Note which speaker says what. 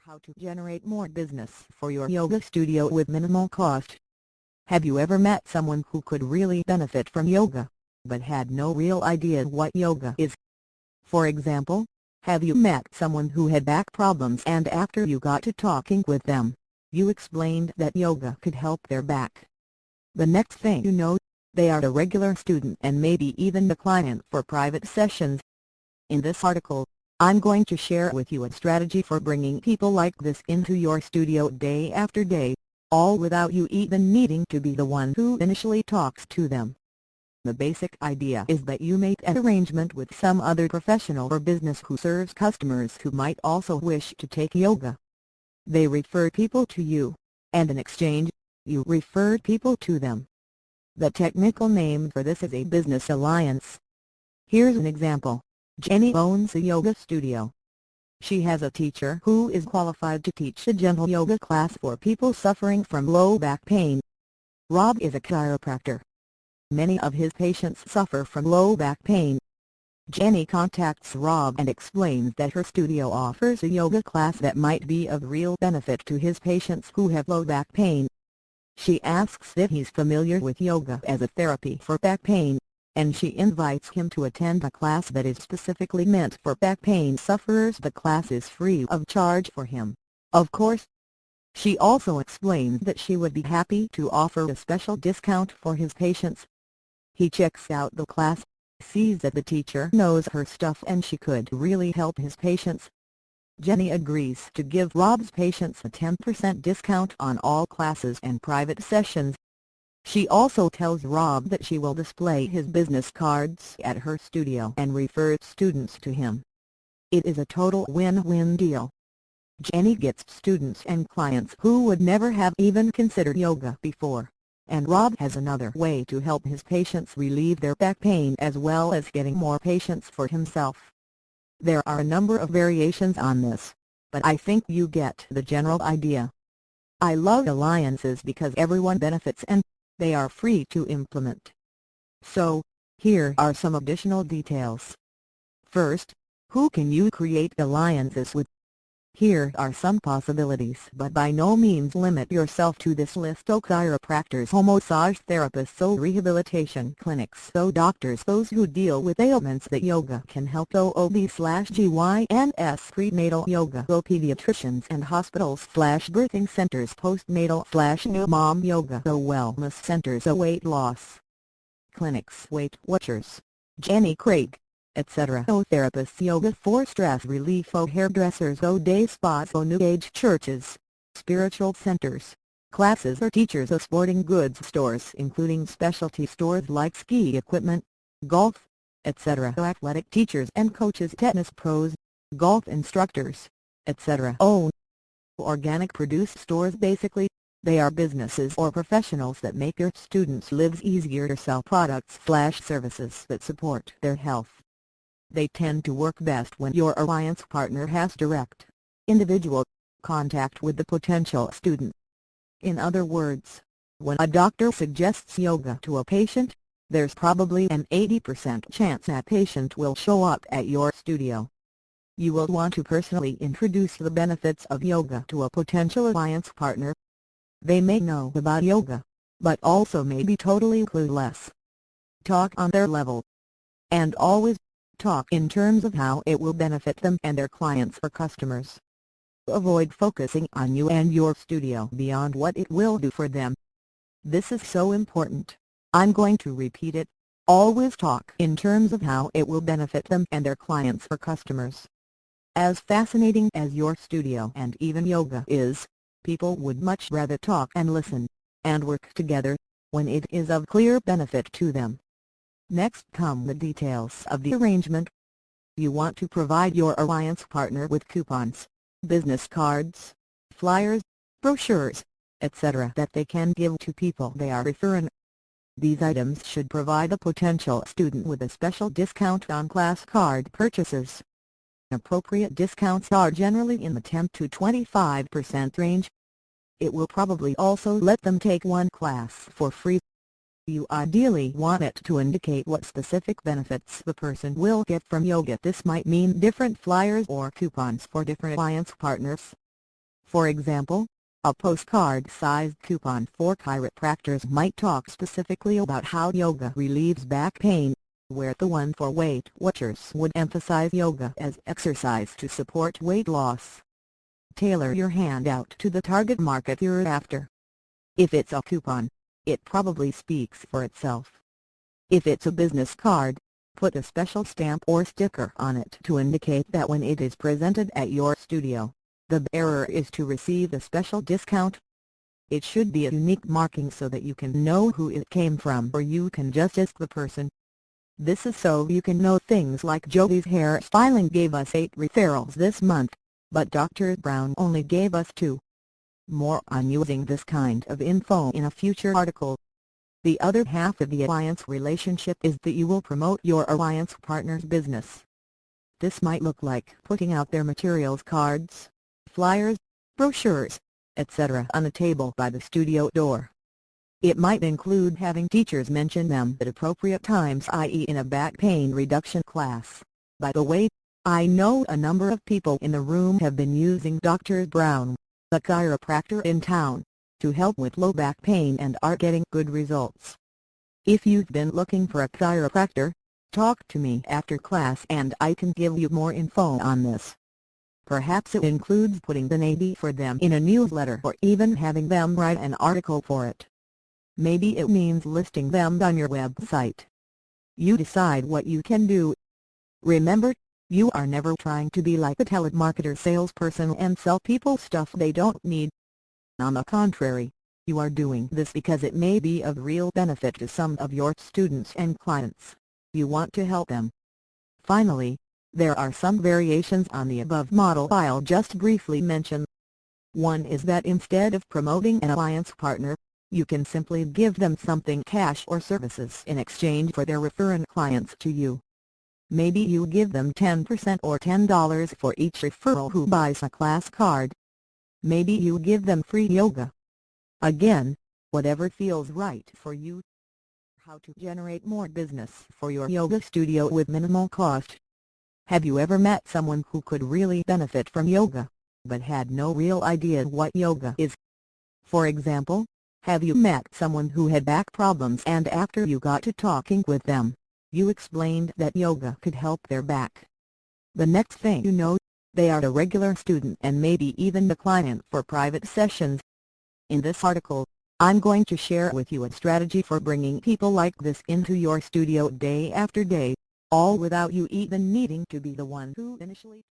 Speaker 1: How to generate more business for your yoga studio with minimal cost. Have you ever met someone who could really benefit from yoga, but had no real idea what yoga is? For example, have you met someone who had back problems and after you got to talking with them, you explained that yoga could help their back? The next thing you know, they are a regular student and maybe even a client for private sessions. In this article, I'm going to share with you a strategy for bringing people like this into your studio day after day, all without you even needing to be the one who initially talks to them. The basic idea is that you make an arrangement with some other professional or business who serves customers who might also wish to take yoga. They refer people to you, and in exchange, you refer people to them. The technical name for this is a business alliance. Here's an example. Jenny owns a yoga studio. She has a teacher who is qualified to teach a gentle yoga class for people suffering from low back pain. Rob is a chiropractor. Many of his patients suffer from low back pain. Jenny contacts Rob and explains that her studio offers a yoga class that might be of real benefit to his patients who have low back pain. She asks if he's familiar with yoga as a therapy for back pain, and she invites him to attend a class that is specifically meant for back pain sufferers. The class is free of charge for him, of course. She also explains that she would be happy to offer a special discount for his patients. He checks out the class, sees that the teacher knows her stuff and she could really help his patients. Jenny agrees to give Rob's patients a 10% discount on all classes and private sessions. She also tells Rob that she will display his business cards at her studio and refer students to him. It is a total win-win deal. Jenny gets students and clients who would never have even considered yoga before, and Rob has another way to help his patients relieve their back pain as well as getting more patients for himself. There are a number of variations on this, but I think you get the general idea. I love alliances because everyone benefits and they are free to implement. So, here are some additional details. First, who can you create alliances with? Here are some possibilities, but by no means limit yourself to this list. Chiropractors, massage therapists, rehabilitation clinics, doctors, those who deal with ailments that yoga can help, OB/GYNs, prenatal yoga, pediatricians and hospitals/birthing centers, postnatal/new mom yoga, wellness centers, weight loss clinics, Weight Watchers, Jenny Craig, etc. Therapists, yoga for stress relief, hairdressers, day spas, new age churches, spiritual centers, classes or teachers, sporting goods stores including specialty stores like ski equipment, golf, etc. Athletic teachers and coaches, tennis pros, golf instructors, etc. Organic produce stores. Basically, they are businesses or professionals that make your students' lives easier to sell products/services that support their health. They tend to work best when your alliance partner has direct, individual, contact with the potential student. In other words, when a doctor suggests yoga to a patient, there's probably an 80% chance that patient will show up at your studio. You will want to personally introduce the benefits of yoga to a potential alliance partner. They may know about yoga, but also may be totally clueless. Talk on their level. And always talk in terms of how it will benefit them and their clients or customers. Avoid focusing on you and your studio beyond what it will do for them. This is so important. I'm going to repeat it. Always talk in terms of how it will benefit them and their clients or customers. As fascinating as your studio and even yoga is, people would much rather talk and listen, and work together, when it is of clear benefit to them. Next come the details of the arrangement. You want to provide your alliance partner with coupons, business cards, flyers, brochures, etc. that they can give to people they are referring. These items should provide a potential student with a special discount on class card purchases. Appropriate discounts are generally in the 10 to 25% range. It will probably also let them take one class for free. You ideally want it to indicate what specific benefits the person will get from yoga. This might mean different flyers or coupons for different alliance partners. For example, a postcard-sized coupon for chiropractors might talk specifically about how yoga relieves back pain, where the one for Weight Watchers would emphasize yoga as exercise to support weight loss. Tailor your handout to the target market you're after. If it's a coupon, it probably speaks for itself. If it's a business card, put a special stamp or sticker on it to indicate that when it is presented at your studio, the bearer is to receive a special discount. It should be a unique marking so that you can know who it came from, or you can just ask the person. This is so you can know things like Jody's Hair Styling gave us 8 referrals this month, but Dr. Brown only gave us 2. More on using this kind of info in a future article. The other half of the alliance relationship is that you will promote your alliance partner's business. This might look like putting out their materials, cards, flyers, brochures, etc. on a table by the studio door. It might include having teachers mention them at appropriate times, i.e. in a back pain reduction class. By the way, I know a number of people in the room have been using Dr. Brown, the chiropractor in town, to help with low back pain and are getting good results. If you've been looking for a chiropractor, talk to me after class and I can give you more info on this. Perhaps it includes putting the name for them in a newsletter or even having them write an article for it. Maybe it means listing them on your website. You decide what you can do. Remember, you are never trying to be like a telemarketer salesperson and sell people stuff they don't need. On the contrary, you are doing this because it may be of real benefit to some of your students and clients. You want to help them. Finally, there are some variations on the above model I'll just briefly mention. One is that instead of promoting an alliance partner, you can simply give them something, cash or services, in exchange for their referring clients to you. Maybe you give them 10% or $10 for each referral who buys a class card. Maybe you give them free yoga. Again, whatever feels right for you. How to generate more business for your yoga studio with minimal cost. Have you ever met someone who could really benefit from yoga, but had no real idea what yoga is? For example, have you met someone who had back problems and after you got to talking with them, you explained that yoga could help their back? The next thing you know, they are a regular student and maybe even a client for private sessions. In this article, I'm going to share with you a strategy for bringing people like this into your studio day after day, all without you even needing to be the one who initially